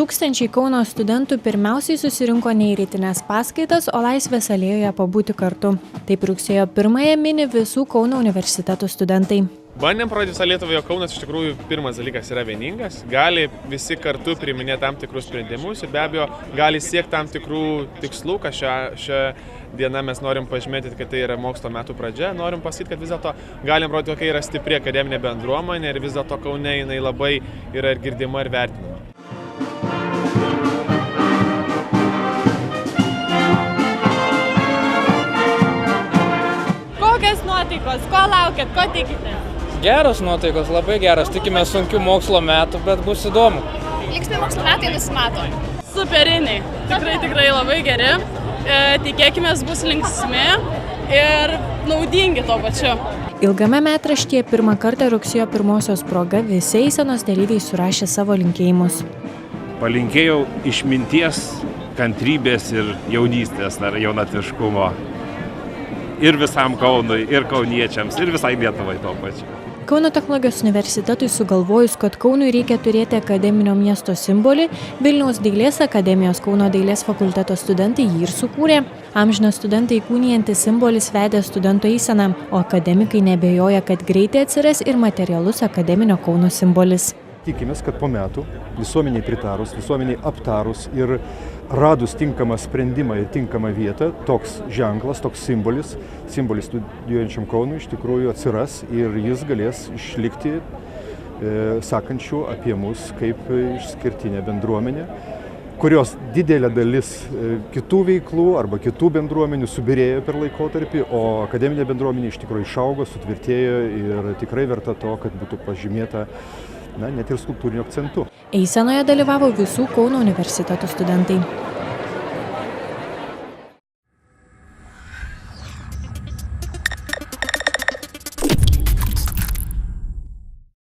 Tūkstančiai Kauno studentų pirmiausiai susirinko ne į rytinės paskaitas, o Laisvės alėjoje pabūti kartu. Taip rugsėjo 1-ąją mini visų Kauno universitetų studentai. Bandėm parodyti visą Lietuvą, jog Kaunas iš tikrųjų pirmas dalykas yra vieningas, gali visi kartu priiminėti tam tikrus sprendimus ir be abejo gali siekti tam tikrų tikslų, kad šią dieną mes norim pažymėti, kad tai yra mokslo metų pradžia, norim pasakyti, kad vis dėlto galim rodyti, kokia yra stipri akademinė bendruomenė ir vis dėlto Kaune jinai labai yra ir girdima ir vertinama. Kokios nuotaikos, ko laukiat, ko tikite? Geros nuotaikos, labai geros. Tikime sunkių mokslo metų, bet bus įdomu. Linksmi mokslo metai nusimato. Superiniai. Tikrai labai geri. Tikėkime, bus linksmi ir naudingi tuo pačiu. Ilgame metraštyje pirmą kartą rugsėjo 1-osios proga visi eisenos dalyviai surašė savo linkėjimus. Palinkėjau išminties, kantrybės ir jaunystės ar jaunatviškumo. Ir visam Kaunui, ir kauniečiams, ir visai Lietuvai tuo pačiu. Kauno technologijos universitetui sugalvojus, kad Kaunui reikia turėti akademinio miesto simbolį, Vilniaus dailės akademijos Kauno dailės fakulteto studentai jį ir sukūrė. Amžiną studentą įkūnijantis simbolis vedė studentų eiseną, o akademikai neabejoja, kad greitai atsiras ir materialus akademinio Kauno simbolis. Tikimės, kad po metų visuomeniai pritarus, visuomeniai aptarus ir radus tinkamą sprendimą ir tinkamą vietą, toks ženklas, toks simbolis studijuojančiam Kaunui iš tikrųjų atsiras ir jis galės išlikti sakančių apie mus kaip išskirtinę bendruomenę, kurios didelė dalis kitų veiklų arba kitų bendruomenių subyrėjo per laikotarpį, o akademinė bendruomenė iš tikrųjų išaugo, sutvirtėjo ir tikrai verta to, kad būtų pažymėta net ir skulptūriniu akcentu. Eisenoje dalyvavo visų Kauno universitetų studentai.